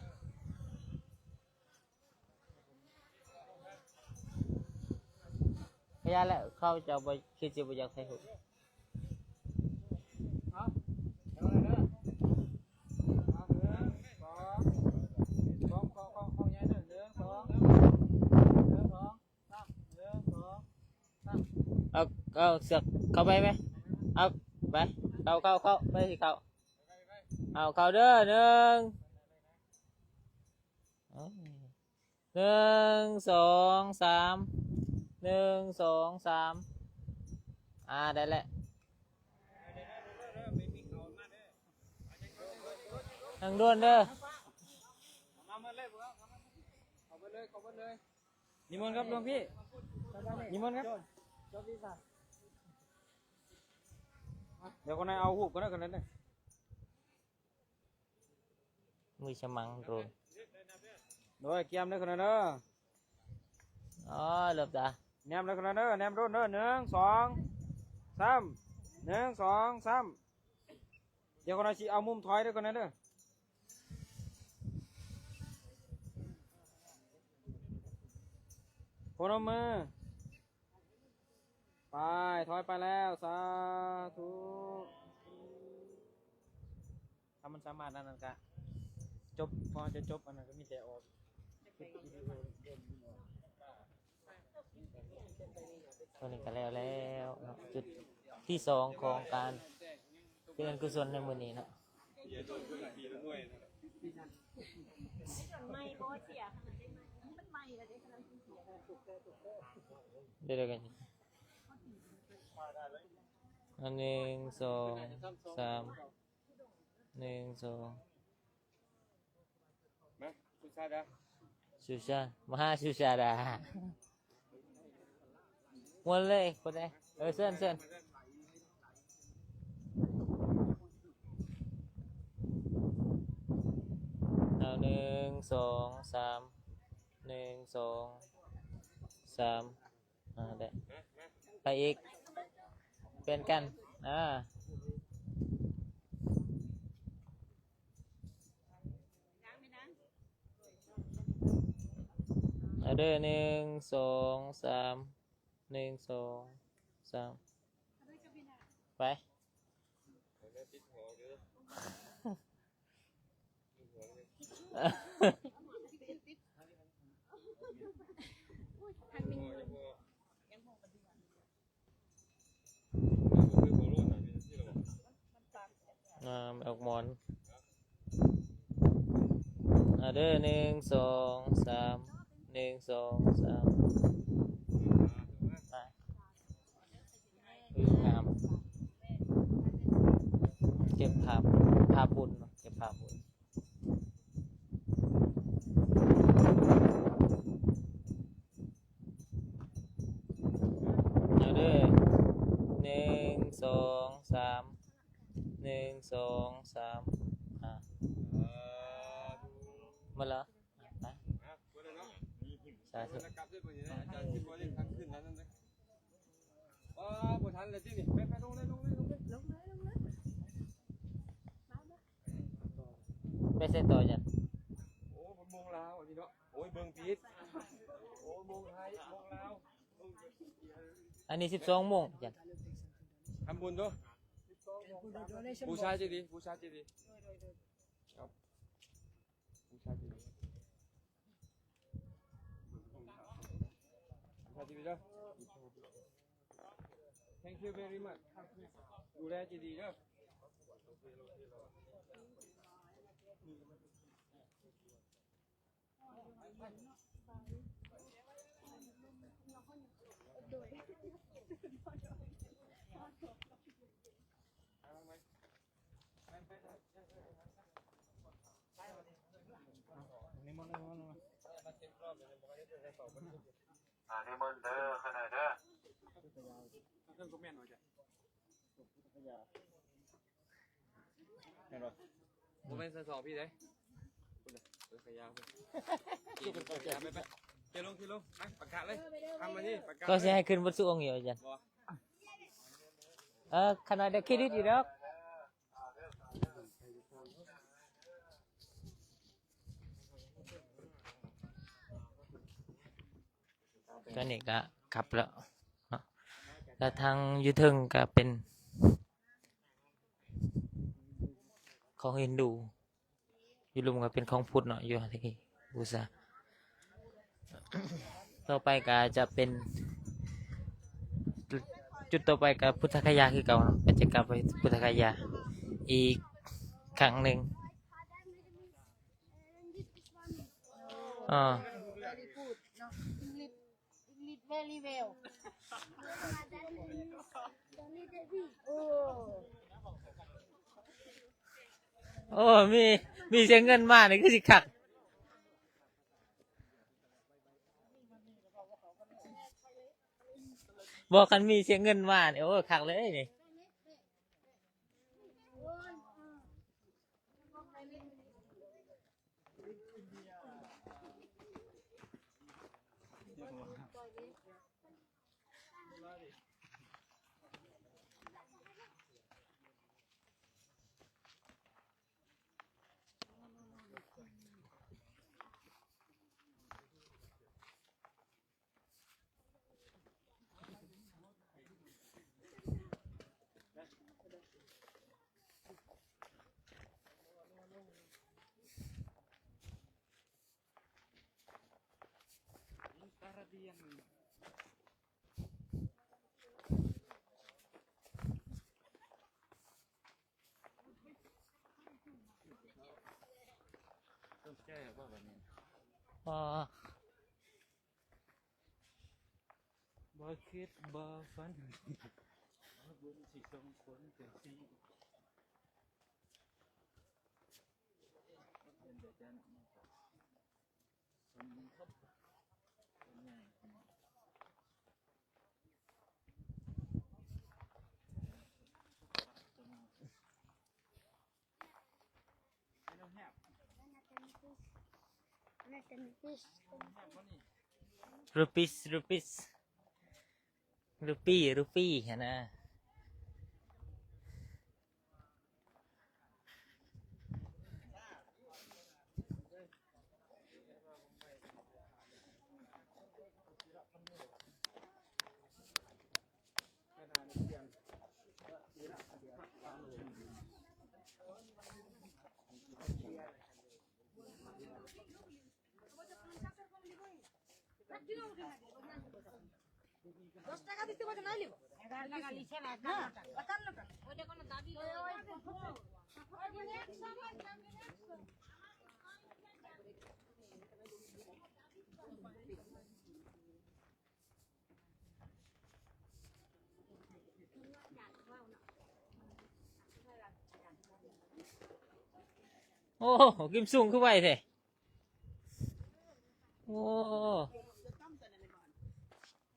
พยาแล้วเขาจะไปคิดจะไปอยากใส่หุบเอาเสือกเข้าไปไหมเอาไปเข้าไปสิเข้าเอาเข้าเด้อ1 2 3 1 2 3ได้แล้วทางด่วนเด้อ นิมนต์ครับหลวงพี่นิมนต์ครับเดี๋ยวคนไหนเอาหูก็ได้คนนั้นเลย มือฉมังโดน โดยเกียมได้คนนั้นเด้อ อ๋อเริ่มตา แนมได้คนนั้นเด้อแนมโดนเด้อ1 2 3 1 2 3เดี๋ยวคนไหนสิเอามุมถอยได้คนนั้นเด้อคนเอามือไปถอยไปแล้วสาธุถ้ามันสามารถนั่นกะจบพอจะจบอันนั้นก็มีแต่ออกตอนนี้ก็แล้วเนาะจุดที่2ของการเรียนกุศลในมื้อนี้เนาะ ไม่โบเสียมันไม่อะไรขนาดเสีย เดี๋ยวกัน อันหนึ่งสองสามหนึ่งสอง มาสุชาดา สุชาติมหาสุชาดาวนเลยคนไหนเส้นเอาหนึ่งสองสามหนึ่งสองสามได้ไปอีกเปลี่ยนกันเอาเด้อหนึ่งสองสามหนึ่งสองสามไปออกหมอนเอาเด้อหนึ่งสองสามหนึ่งสองสามงามเก็บภาพบุญเก็บภาพบุญเอาเด้อหนึ่งสองสามหนึ่งสองสามมาแล้วไปสาธุ กลับด้วยอาจารย์คิดว่าเล่นทันขึ้นนั้นเลยบ่ทันเลยที่นี่ไปลงเลยไปเส้นต่อยัน โอ้มงลาวพี่เนาะโอ้ยเบิ่งผิดโอ้มงไทยมงลาว อันนี้12 โมงยัน ทำบุญด้วยบูชาเจดีย์บูชาเจดีย์ครับบูชาเจดีย์เด้อ Thank you very much ดูแลเจดีย์เด้อนิมนต์นิมนต์เด้อขนาดเด้อเรื่องก็แม่นว่าจ้ะแม่นบ่บ่แม่นสองพี่เด้คุณน่ะขยาวขี่ขยาวไปเทลงประกาศเลยทำมานี่ประกาศ ก็จะให้ขึ้นบนสุองค์อยู่ยันขนาดเด็กคิดดีแล้วก็นี่ก็ขับแล้วแล้วทางยูเทิงก็เป็นของฮินดูอยู่ลุมก็เป็นของพุทธเนาะอยู่ที่บูชาต่อไปก็จะเป็นจุดต่อไปกับพุทธคยาคือเก่าเนาะก็จะกลับไปพุทธคยาอีกครั้งหนึ่งvery well โอ้มีเสียเงินมากนี่คือสิคักบอกกันมีเสียเงินมากนี่โอ้คักเลยนี่บ่คิดบ่ฝัน รูปีเห็นนะ 10 টাকা দিতে পারছ না লিব 11 টাকা লিছে না বাতান না ওইটা কোন দাবিโอ้กิมซุงคือไวแท้โอ้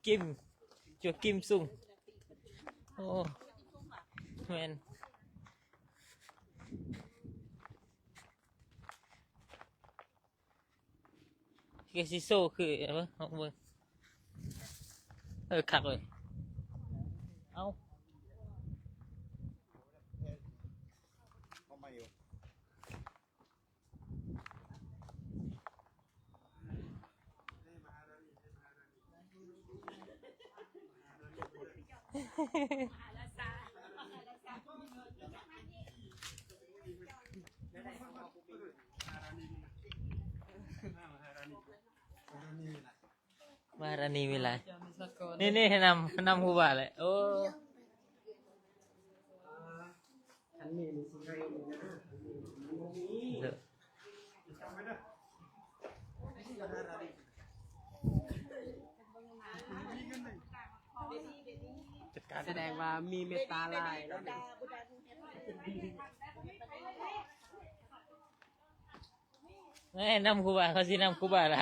กิมจุกิมซุงโอ้แมนเกซิโซคือเอ้เอาเบิ่งคักเลยเอามารานีเวลานี่ให้นำครูบาเลยโอ้เด้อ แสดงว่ามีเมตตาหลายแล้วนี่ นำครูบาเขาสินำครูบาละ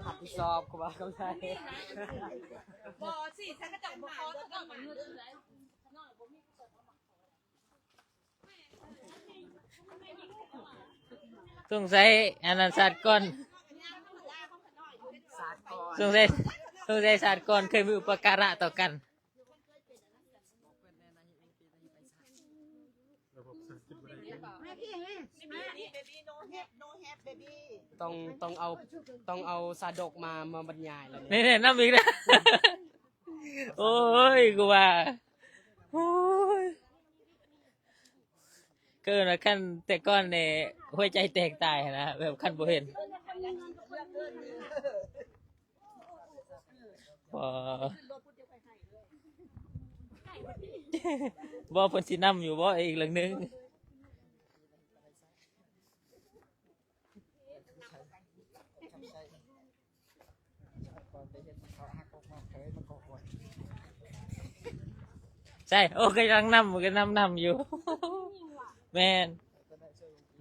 ขับผิดชอบกูว่าเขาใช่ บ่สิฉันก็ต้องบ่ขอต้องมันนึกได้ สงสัยอันนั้นศาสตร์ก่อนสงสัยศาสตร์ก่อนเคยมีอุปการะต่อกัน ต้องเอาซาดกมาบรรยายแล้ว นี่นำอีกนะ โอ้ยกูว่าโอ้ยเกินมาขั้นแต่ก้อนเนี่ยหัวใจแตกตายนะแบบขั้นบ่เห็นบ่เพิ่นสินำอยู่บ่อีกเรื่องนึงใช่โอ้ก็ยังนำอยู่แม่น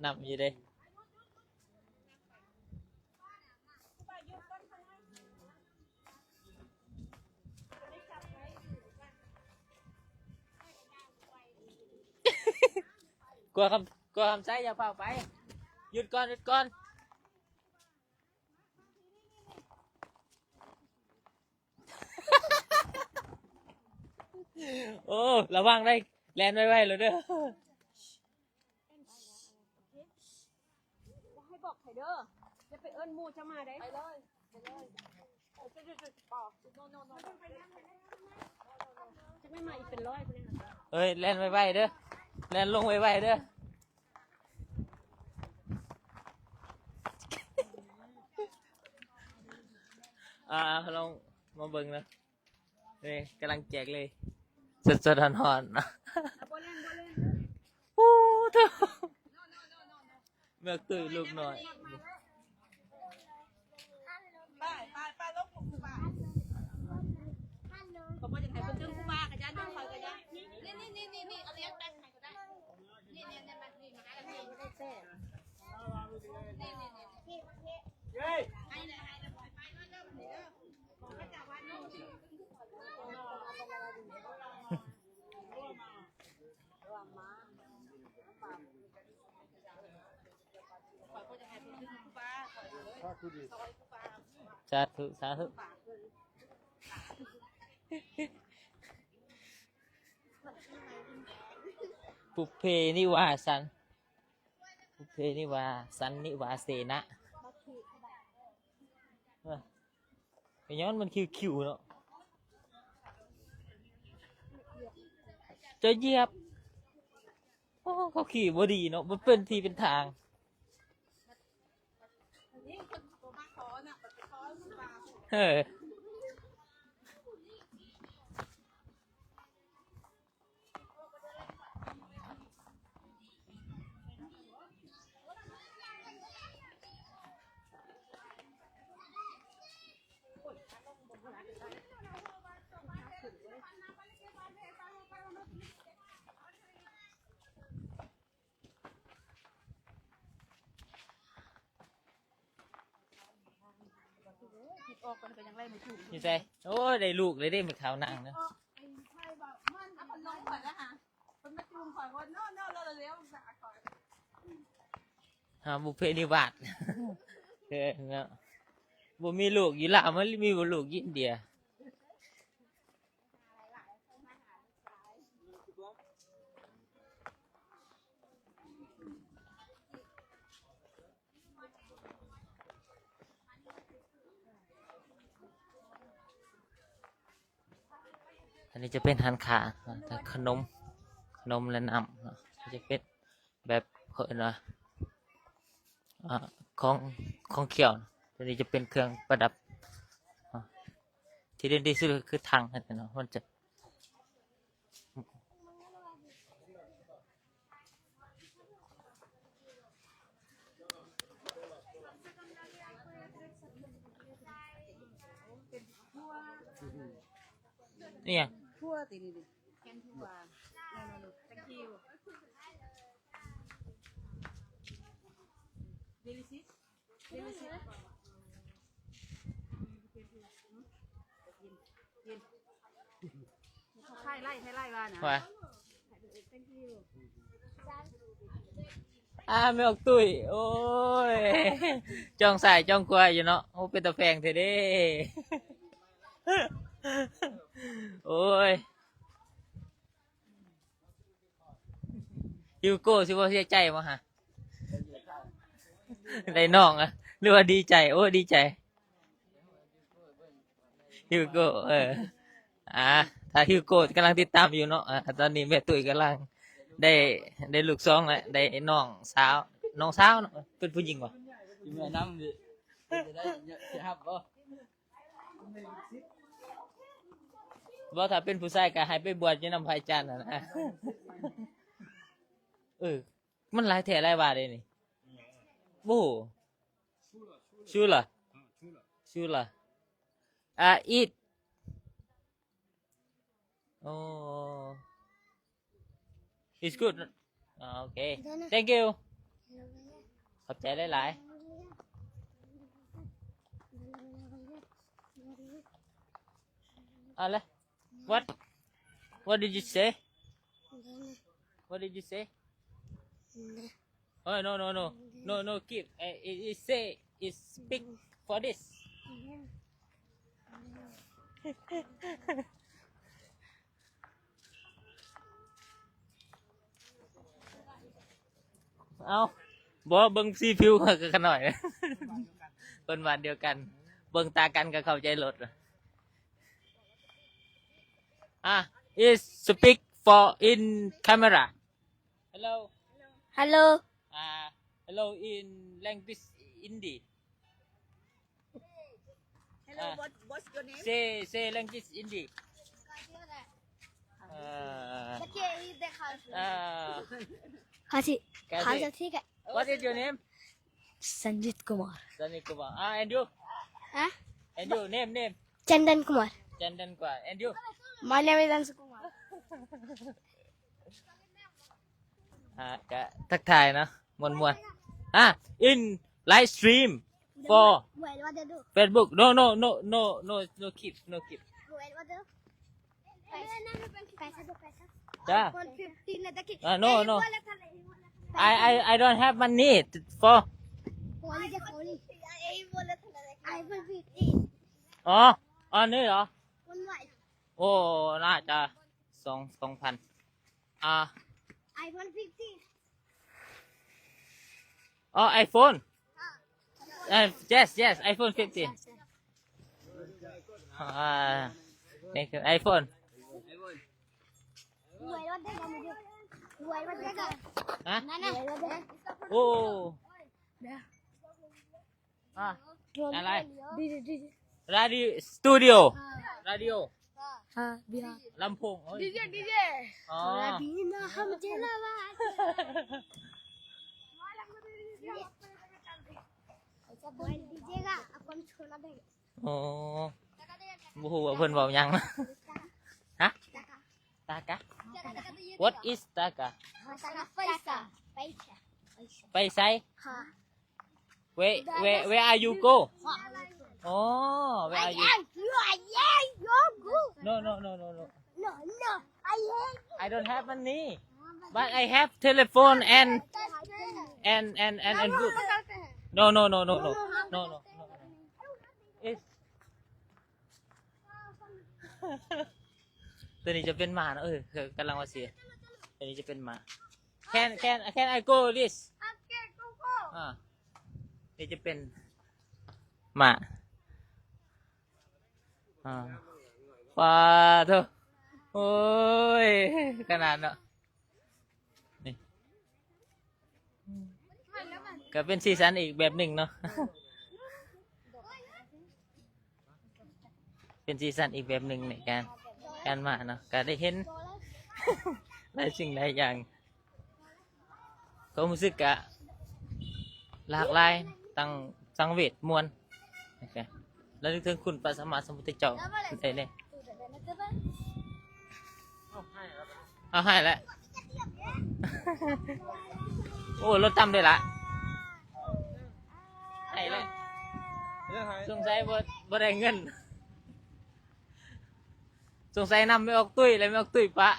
นำอยู่เด้กลัวคำใช้อย่าเฝ้าไปหยุดก่อนโอ้ระวังได้แลนไว้เลยเด้อให้บอกไผเด้อจะไปเอิ้นหมู่จะมาได้ไปเลยจะไม่มาอีกเป็นร้อยพุ่นน่ะ เฮ้ยแลนไว้เด้อแลนลงไว้เด้อลองมาเบิ่งนะนี่กำลังแจกเลยสดๆหอนๆนะโอ้เธอเมื่อคืนลูกหน่อย นี่เอาเลี้ยงแป้งไข่ก็ได้นี่มานี่มาได้นี่นี่ให้เลยไปเริ่มเดี๋ยวเขาจะวันนู้นสาธุสาธุปุเพนิวาสันปุเพนิวาสันนิวาเสนะไอ้ย้อนมันคิวเนาะจะเหยียบโอ้เขาขี่บ่ดีเนาะมันเป็นที่เป็นทางเออออกกันก็ยังไล่ไม่ถูก นี่ใจโอ้ยได้ลูกเลยได้ไม่ขาวหนังนะ ไอ้ไพ่บอกมันเอาคนน้องข่อยแล้วฮะคนมาจูงข่อยคนโน่เราเลี้ยวสาข่อย บุพเพนิวาสเออเนาะบ่มีลูกอยู่ละมันมีบ่ลูกยินเดียอันนี้จะเป็นหันขาแต่ขนมและน้ำเนาะจะเป็นแบบเพิ่นว่าของเขียวตัวนี้จะเป็นเครื่องประดับที่เด่นที่สุดคือทางนั่นเนาะมันจะนี่ยัง ทั่วตีนี่ดิแคนทั่วno thank you delicious delicious กินเขาไล่ว่านะ ว่า thank you ไม่ออกตุ้ยโอ้ยจ้องใส่จ้องควายอยู่เนาะโอ้เป็นตะแพงเถอะเด้โอ้ยฮิวโก้สิว่าเสียใจมั้งฮะได้น้องอะหรือว่าดีใจโอ้ดีใจฮิวโก้ถ้าฮิวโก้กำลังติดตามอยู่เนาะตอนนี้แม่ตุ้ยกำลังได้ลูกสองแล้วได้น้องสาวเนาะเป็นผู้หญิงวะ อยู่แม่น้ำดิจะได้เสียหับบ่ ว่าถ้าเป็นผู้ชายก็ให้ไปบวชอยู่นำพระอาจารย์นะ มันหลายแถหลายบาทเลยนี่โอ้ชูล่ะeat โอ้ it's good โอเค thank you ขอบใจหลายๆอะไร what did you say oh no keep it say it speak for this เอาบ่เบิ่งซีฟิวกันหน่อยเป็นวันเดียวกันเบิ่งตากันก็เข้าใจรถis speak for in camera hello hello in language Hindi hello what's your name say language Hindi खासा ठीक है what is your name Sanjeet Kumar and you हाँ and you name Chandan Kumar Chandan Kumar and you My name is Anshu Kumar ก็ทักทายเนาะมวนin live stream for Wait, what they do? Facebook no keep Wait, what they do? Paisa do, paisa. yeah iPhone 15 na daqui. no I don't have money for Phone je phone. iPhone 15. อ๋ออันนี้เหรอ Phone white. โอ้น่าจะ2,000iPhone 15. อ๋อ iPhone yes iPhone 15 นี่คือ iPhone Wait, what they gonna do? Wait, what they gonna? ฮะ Nana. Wait, what they? โอ้อะไร DJ. radio studio radio Biar. ลำโพงโอ้ย DJ อ๋อ Bina ham jelawa. Wait, DJ ka? Akon chona deh. โอ้บูฮูว่าเพิ่นบอกหยังนะฮะตากะ what is ตากะ Paisa. ไปไส Ha. where are you go อ๋อ where are you You go. no No. I hate. I don't have money but I have telephone and book no it's ตัวนี้จะเป็นหมานะกำลังว่าเสียตัวนี้จะเป็นหมา can I go this นี่จะเป็นหมาว้าเถอะโอ้ยขนาดเนาะนี่ก็เป็นสีสันอีกแบบหนึ่งเนาะ เป็นสีสันอีกแบบหนึ่งในการมาเนาะก็ได้เห็น หลายสิ่งหลายอย่างก็รู้สึกกะหลากหลายตั้งสังเวชมวลนะครับแล้วนึกถึงคุณพระสัมมาสัมพุทธเจ้าได้เลยเอาให้แล้ว โอ้รถตำได้ละให้เลยสงสัยบ่ได้เงินสงสัยนำไม่ออกตุ้ยเลยไม่ออกตุ้ยปะ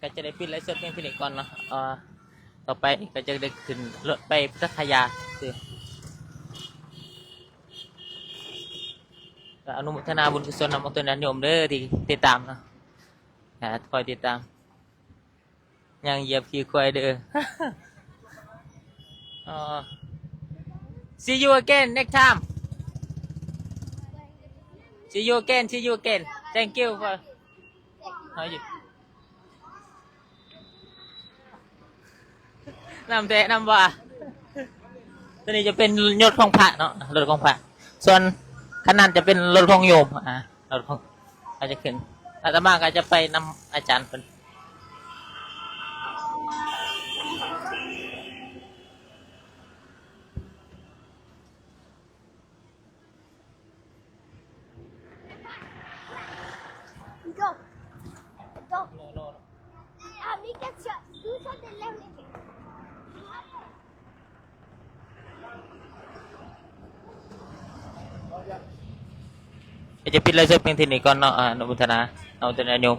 ก็จะได้ปิดไลฟ์สดเพียงเท่านี้ก่อนเนาะต่อไปก็จะได้ขึ้นรถไปพัทยาสิก็อนุโมทนาบุญกุศลนำเอาตัวนั้นโยมเด้อที่ติดตามเนาะคอยติดตามยังเหยียบขี้ควายเด้อsee you again next time see you again thank you for how you นำแต่นำว่าตัวนี้จะเป็นยศของพระเนาะรถของพระส่วนขนาดจะเป็นรถของโยมรถของอาจจะขึ้นอาตมาก็จะไปนำอาจารย์เป็นGo. Amiga, tu só te leva. จะปิดไลฟ์สดเพียงเท่านี้ก่อนเนาะอนุโมทนาเอาตัวนั้นโยม